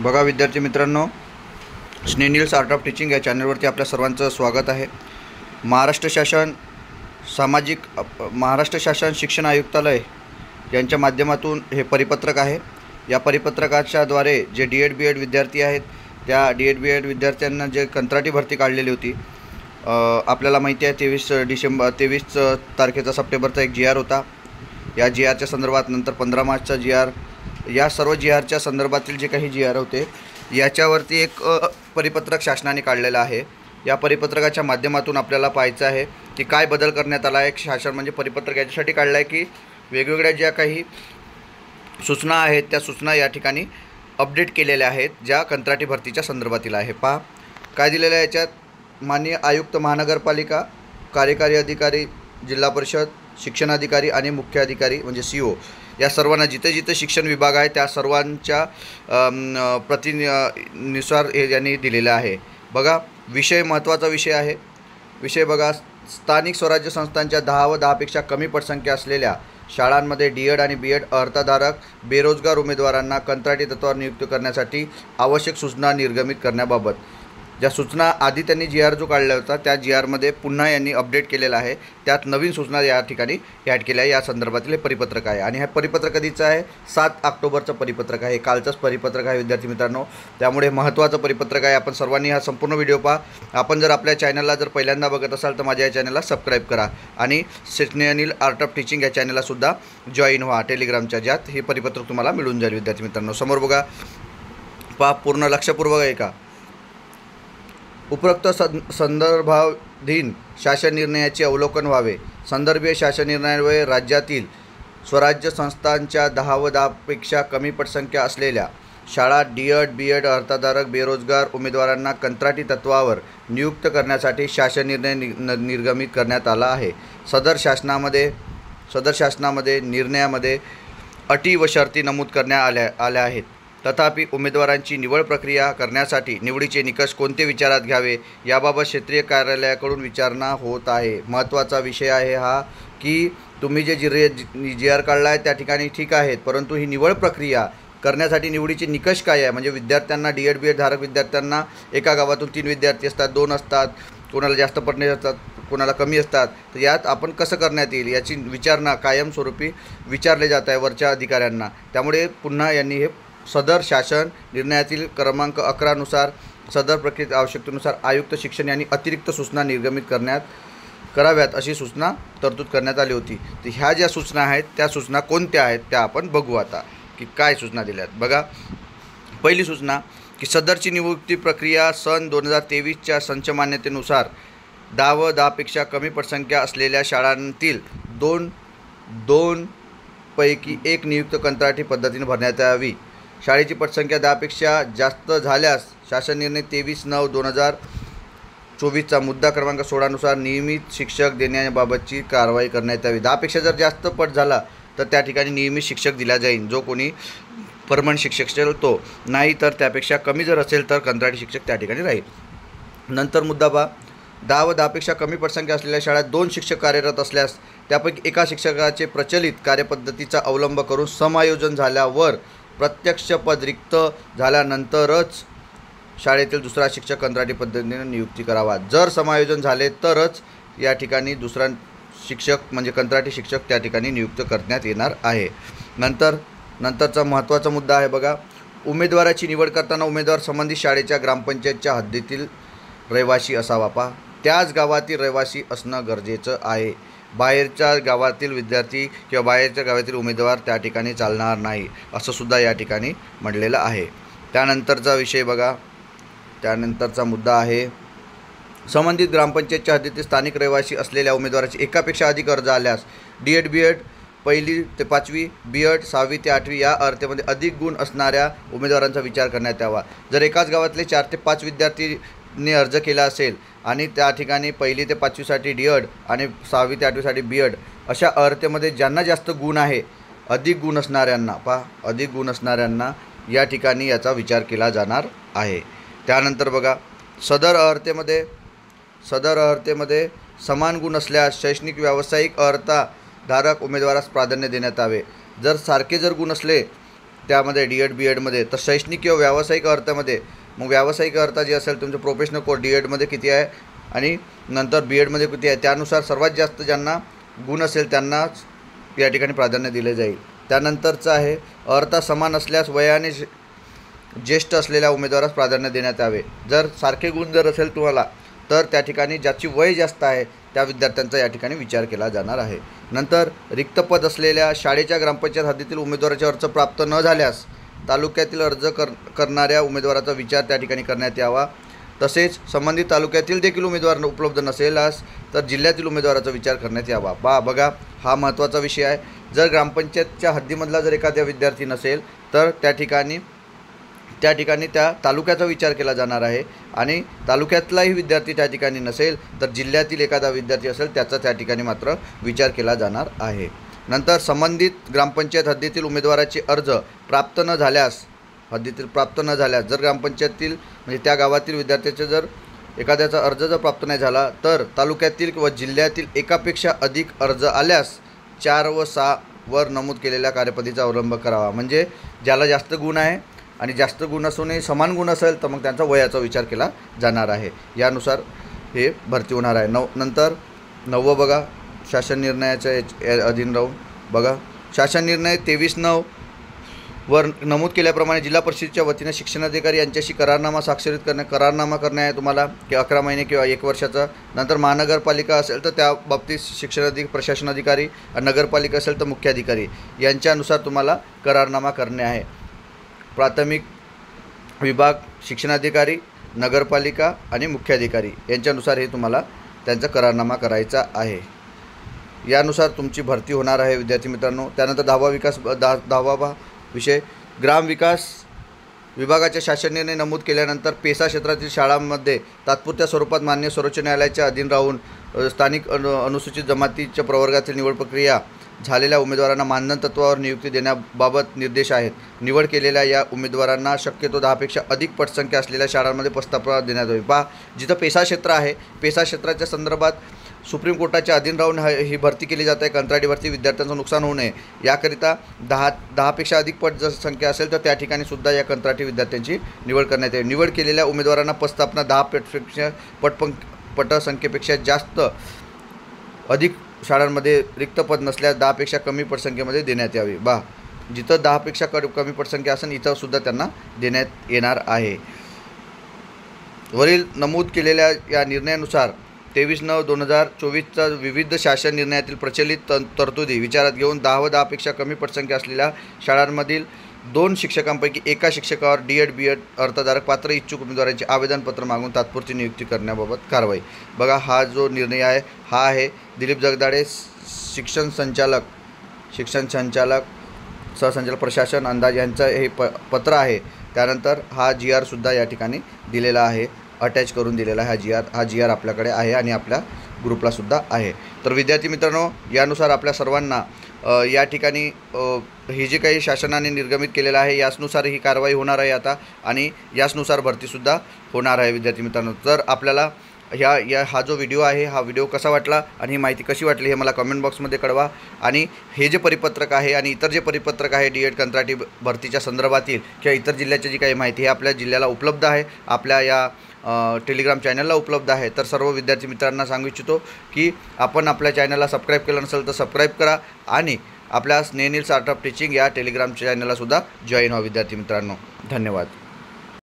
बघा विद्यार्थी मित्रांनो, स्नेनिल्स आर्ट ऑफ टीचिंग या चॅनलवरती आपल्या सर्वांचं स्वागत आहे। महाराष्ट्र शासन शिक्षण आयुक्तालय यांच्या माध्यमातून हे परिपत्रक आहे। या परिपत्रकाच्या द्वारे जे डी.एड. बी.एड. विद्यार्थी आहेत त्या डी.एड. बी.एड. विद्यार्थ्यांना जे कंत्राटी भरती काढलेली होती, आपल्याला माहिती आहे 23 तारखेचा सप्टेंबरचा एक जी.आर. होता। या जी.आरच्या संदर्भात नंतर 15 मार्चचा जी.आर, या सर्व जी.आरच्या संदर्भातील जे काही जी.आर होते याच्यावरती एक परिपत्रक शासनाने काढलेलं आहे। या परिपत्रकाच्या माध्यमातून आपल्याला पाहायचं आहे की काय बदल करण्यात आला आहे। शासन म्हणजे परिपत्रक याच्यासाठी काढलं आहे की वेगवेगळ्या ज्या काही सूचना आहेत त्या सूचना या ठिकाणी अपडेट केलेल्या आहेत, ज्या कंत्राटी भरतीच्या संदर्भातील आहे। पहा काय दिलेलं आहे याच्यात। माननीय आयुक्त महानगरपालिका, कार्यकारी अधिकारी, जिल्हा परिषद, शिक्षणाधिकारी आणि मुख्य अधिकारी म्हणजे CO या सर्वांना जिथे जिथे शिक्षण विभाग आहे त्या सर्वांच्या नुसार हे यांनी दिलेलं आहे। बघा विषय महत्त्वाचा विषय आहे। विषय बघा, स्थानिक स्वराज्य संस्थांच्या 10 व 10पेक्षा कमी पटसंख्या असलेल्या शाळांमध्ये डी.एड. आणि बी.एड. अर्हताधारक बेरोजगार उमेदवारांना कंत्राटी तत्त्वावर नियुक्त करण्यासाठी आवश्यक सूचना निर्गमित करण्याबाबत ज्या सूचना आधी त्यांनी जी.आर. जो काढला होता त्या जी.आरमध्ये पुन्हा यांनी अपडेट केलेला आहे। त्यात नवीन सूचना या ठिकाणी ॲड केल्या आहे। या संदर्भातील हे परिपत्रक आहे आणि हे परिपत्रक कधीचं आहे? 7 ऑक्टोबरचं परिपत्रक आहे। कालचंच परिपत्रक आहे विद्यार्थी मित्रांनो, त्यामुळे महत्त्वाचं परिपत्रक आहे। आपण सर्वांनी हा संपूर्ण व्हिडिओ पहा। आपण जर आपल्या चॅनलला जर पहिल्यांदा बघत असाल तर माझ्या या चॅनलला सबस्क्राईब करा आणि स्नेनिल आर्ट ऑफ टीचिंग या चॅनललासुद्धा जॉईन व्हा टेलिग्रामच्या, ज्यात हे परिपत्रक तुम्हाला मिळून जाईल। विद्यार्थी मित्रांनो समोर बघा, पहा पूर्ण लक्षपूर्वक आहे का। उपरोक्त संदर्भाधीन शासन निर्णयाचे अवलोकन व्हावे। संदर्भीय शासन निर्णयान्वये राज्यातील स्वराज्य संस्थांच्या 10 व 10पेक्षा कमी पटसंख्या असलेल्या शाळा डी.एड. बी.एड. अर्हताधारक बेरोजगार उमेदवारांना कंत्राटी तत्त्वावर नियुक्त करण्यासाठी शासन निर्णय निर्गमित करण्यात आला आहे। सदर शासनामध्ये निर्णयामध्ये अटी व शर्ती नमूद करण्यात आल्या आहेत। तथापि उमेदवारांची निवड प्रक्रिया करण्यासाठी निवडीचे निकष कोणते विचारात घ्यावे याबाबत क्षेत्रीय कार्यालयाकडून विचारणा होत आहे। महत्त्वाचा विषय आहे हा की तुम्ही जे जी.आर. काढला आहे त्या ठिकाणी ठीक आहेत, परंतु ही निवड प्रक्रिया करण्यासाठी निवडीचे निकष काय आहे? म्हणजे विद्यार्थ्यांना डी.एड. बी.एड. धारक विद्यार्थ्यांना एका गावातून 3 विद्यार्थी असतात, 2 असतात, कोणाला जास्त पडणे असतात, कोणाला कमी असतात, तर यात आपण कसं करण्यात येईल याची विचारणा कायमस्वरूपी विचारले जात आहे वरच्या अधिकाऱ्यांना। त्यामुळे पुन्हा यांनी हे सदर शासन निर्णयातील क्रमांक 11 नुसार सदर प्रक्रियेत आवश्यकतेनुसार आयुक्त शिक्षण यांनी अतिरिक्त सूचना निर्गमित कराव्यात अशी सूचना तरतूद करण्यात आली होती। तर ह्या ज्या सूचना आहेत त्या सूचना कोणत्या आहेत त्या आपण बघू आता की काय सूचना दिल्यात। बघा पहिली सूचना की सदरची नियुक्ती प्रक्रिया सन 2023च्या संच मान्यतेनुसार 10 व 10पेक्षा कमी पटसंख्या असलेल्या शाळांतील दोन पैकी एक नियुक्त कंत्राटी पद्धतीने भरण्यात यावी। शाळेची पटसंख्या 10पेक्षा जास्त झाल्यास शासन निर्णय 23/9/2024चा मुद्दा क्रमांक 16 नुसार नियमित शिक्षक देण्याबाबतची कारवाई करण्यात यावी। 10पेक्षा जर जास्त पट झाला तर त्या ठिकाणी नियमित शिक्षक दिला जाईल, जो कोणी परमनंट शिक्षक असेल तो, नाही तर त्यापेक्षा कमी जर असेल तर कंत्राटी शिक्षक त्या ठिकाणी राहील। नंतर मुद्दा पहा, 10 व 10पेक्षा कमी पटसंख्या असलेल्या शाळेत 2 शिक्षक कार्यरत असल्यास त्यापैकी एका शिक्षकाचे प्रचलित कार्यपद्धतीचा अवलंब करून समायोजन झाल्यावर प्रत्यक्ष पद रिक्त झाल्यानंतरच शाळेतील दुसरा शिक्षक कंत्राटी पद्धतीने नियुक्ती करावा। जर समायोजन झाले तरच या ठिकाणी दुसरा शिक्षक म्हणजे कंत्राटी शिक्षक त्या ठिकाणी नियुक्त करण्यात येणार आहे। नंतरचा महत्त्वाचा मुद्दा आहे बघा, उमेदवाराची निवड करताना उमेदवार संबंधित शाळेच्या ग्रामपंचायतच्या हद्दीतील रहिवासी असावा। पहा त्याच गावातील रहिवासी असणं गरजेचं आहे। बाहेरच्या गावातील विद्यार्थी किंवा बाहेरच्या गावातील उमेदवार त्या ठिकाणी चालणार नाही असं सुद्धा या ठिकाणी म्हटलेलं आहे। त्यानंतरचा विषय बघा, त्यानंतरचा मुद्दा आहे संबंधित ग्रामपंचायतच्या हद्दीतील स्थानिक रहिवासी असलेल्या उमेदवाराची एकापेक्षा अधिक अर्ज आल्यास डी.एड. बी.एड. 1ली ते 5वी, बी.एड. 6वी ते 8वी या अर्हतेमध्ये अधिक गुण असणाऱ्या उमेदवारांचा विचार करण्यात यावा। जर एकाच गावातले 4 ते 5 विद्यार्थ्यांनी अर्ज केला असेल आणि त्या ठिकाणी 1ली ते 5वीसाठी डी.एड. आणि 6वी ते 8वीसाठी बी.एड. अशा अर्हतेमध्ये ज्यांना जास्त गुण आहे, अधिक गुण असणाऱ्यांना या ठिकाणी याचा विचार केला जाणार आहे। त्यानंतर बघा, सदर अर्हतेमध्ये समान गुण असल्यास शैक्षणिक व्यावसायिक अर्हताधारक उमेदवारास प्राधान्य देण्यात यावे। जर सारखे गुण असले त्यामध्ये डी.एड बी.एडमध्ये, तर शैक्षणिक किंवा व्यावसायिक अर्थामध्ये, मग व्यावसायिक अर्थ जे असेल तुमचं प्रोफेशनल कोर्स डी.एडमध्ये किती आहे आणि नंतर बी.एडमध्ये किती आहे, त्यानुसार सर्वात जास्त ज्यांना गुण असेल त्यांनाच या ठिकाणी प्राधान्य दिले जाईल. त्यानंतरचं आहे अर्थ समान असल्यास वयाने ज्येष्ठ असलेल्या उमेदवारास प्राधान्य देण्यात यावे. जर सारखे गुण जर असेल तुम्हाला तर त्या ठिकाणी ज्याची वय जास्त आहे त्या विद्यार्थ्यांचा या ठिकाणी विचार केला जाणार आहे. नंतर रिक्त पद असलेल्या शाळेच्या ग्रामपंचायत हद्दीतील उमेदवाराचे अर्ज प्राप्त न झाल्यास तालुक्यातील अर्ज करणाऱ्या उमेदवाराचा विचार त्या ठिकाणी करण्यात यावा. तसेच संबंधित तालुक्यातील देखील उमेदवार उपलब्ध नसेलास तर जिल्ह्यातील उमेदवाराचा विचार करण्यात यावा. बघा, हा महत्त्वाचा विषय आहे. जर ग्रामपंचायतच्या हद्दीमधला जर एखाद्या विद्यार्थी नसेल तर त्या ठिकाणी त्या तालुक्याचा विचार केला जाणार आहे आणि तालुक्यातलाही विद्यार्थी त्या ठिकाणी नसेल तर जिल्ह्यातील एखादा विद्यार्थी असेल त्याचा त्या ठिकाणी मात्र विचार केला जाणार आहे. नंतर संबंधित ग्रामपंचायत हद्दीतील उमेदवाराचे अर्ज प्राप्त न झाल्यास जर ग्रामपंचायतील म्हणजे त्या गावातील विद्यार्थ्याचे जर एखाद्याचा अर्ज जर प्राप्त नाही झाला तर तालुक्यातील किंवा जिल्ह्यातील एकापेक्षा अधिक अर्ज आल्यास 4 व 6 वर नमूद केलेल्या कार्यपद्धतीचा अवलंब करावा. म्हणजे ज्याला जास्त गुण आहे आणि जास्त गुण असूनही समान गुण असेल तर मग त्यांचा वयाचा विचार केला जाणार आहे. यानुसार हे भरती होणार आहे. नंतर 9 बघा, शासन निर्णयाच्या अधीन राहून बघा, शासन निर्णय 23/9 वर नमूद केल्याप्रमाणे जिल्हा परिषदेच्या वतीने शिक्षणाधिकारी यांच्याशी करारनामा करणे आहे तुम्हाला की 11 महिने किंवा 1 वर्षाचा. नंतर महानगरपालिका असेल तर त्या बाबतीत प्रशासन अधिकारी आणि नगरपालिका असेल तर मुख्याधिकारी यांच्यानुसार तुम्हाला करारनामा करणे आहे. प्राथमिक विभाग, शिक्षणाधिकारी, नगरपालिका आणि मुख्याधिकारी यांच्यानुसार हे तुम्हाला त्यांचा करारनामा करायचा आहे. यानुसार तुमची भरती होणार आहे विद्यार्थी मित्रांनो. त्यानंतर 10वा विषय, ग्रामविकास विभागाच्या शासन निर्णय नमूद केल्यानंतर पेसा क्षेत्रातील शाळांमध्ये तात्पुरत्या स्वरूपात मान्य सर्वोच्च न्यायालयाच्या अधीन राहून स्थानिक अनुसूचित जमातीच्या प्रवर्गातील निवड प्रक्रिया झालेल्या उमेदवारांना मानधन तत्त्वावर नियुक्ती देण्याबाबत निर्देश आहेत. निवड केलेल्या या उमेदवारांना शक्यतो 10पेक्षा अधिक पटसंख्या असलेल्या शाळांमध्ये प्रस्ताव देण्यात यावी. जिथं पेसा क्षेत्र आहे, पेसा क्षेत्राच्या संदर्भात सुप्रीम कोर्टाच्या अधीन राहून ही भरती केली जात आहे. कंत्राटी भरती, विद्यार्थ्यांचं नुकसान होऊ नये याकरिता 10पेक्षा अधिक पट जर संख्या असेल तर त्या ठिकाणी सुद्धा या कंत्राटी विद्यार्थ्यांची निवड करण्यात येईल. निवड केलेल्या उमेदवारांना प्रस्तावना 10 पटसंख्येपेक्षा जास्त अधिक शाळांमध्ये रिक्त पद नसल्यास 10पेक्षा कमी पटसंख्येमध्ये देण्यात यावी. जिथं 10पेक्षा कमी पटसंख्या असेल इथं सुद्धा त्यांना देण्यात येणार आहे. वरील नमूद केलेल्या या निर्णयानुसार 23/9/2024चा विविध शासन निर्णयातील प्रचलित तरतुदी विचारात घेऊन 10 व 10पेक्षा कमी पटसंख्या असलेल्या शाळांमधील 2 शिक्षकांपैकी एका शिक्षकावर डी.एड बी.एड अर्जदारक पात्र इच्छुक उमेदवारांचे आवेदनपत्र मागून तात्पुरती नियुक्ती करण्याबाबत कारवाई. बघा, हा जो निर्णय आहे हा आहे दिलीप जगदाळे, शिक्षण संचालक सहसंचालक प्रशासन अंदाज यांचं हे पत्र आहे. त्यानंतर हा जी.आर सुद्धा या ठिकाणी दिलेला आहे, अटॅच करून दिलेला आहे. हा जी आर आपल्याकडे आहे आणि आपल्या ग्रुपला सुद्धा आहे. तर विद्यार्थी मित्रांनो, यानुसार आपल्या सर्वांना या ठिकाणी हे जे काही शासनाने निर्गमित केलेलं आहे याचनुसार ही कारवाई होणार आहे आता आणि याचनुसार भरतीसुद्धा होणार आहे. विद्यार्थी मित्रांनो, तर आपल्याला हा जो व्हिडिओ आहे हा व्हिडिओ कसा वाटला आणि ही माहिती कशी वाटली हे मला कमेंट बॉक्समध्ये कळवा. आणि हे जे परिपत्रक आहे आणि इतर जे परिपत्रक आहे डी.एड कंत्राटी भरतीच्या संदर्भातील किंवा इतर जिल्ह्याची जी काही माहिती हे आपल्या जिल्ह्याला उपलब्ध आहे, आपल्या या टेलिग्राम चॅनलला उपलब्ध आहे. तर सर्व विद्यार्थी मित्रांना सांगू इच्छितो की आपण आपल्या चॅनलला सबस्क्राईब केलं नसेल तर सबस्क्राईब करा आणि आपल्या स्नेहनील आर्ट ऑफ टीचिंग या टेलिग्राम चॅनलला सुद्धा जॉईन व्हा. विद्यार्थी मित्रांनो, धन्यवाद.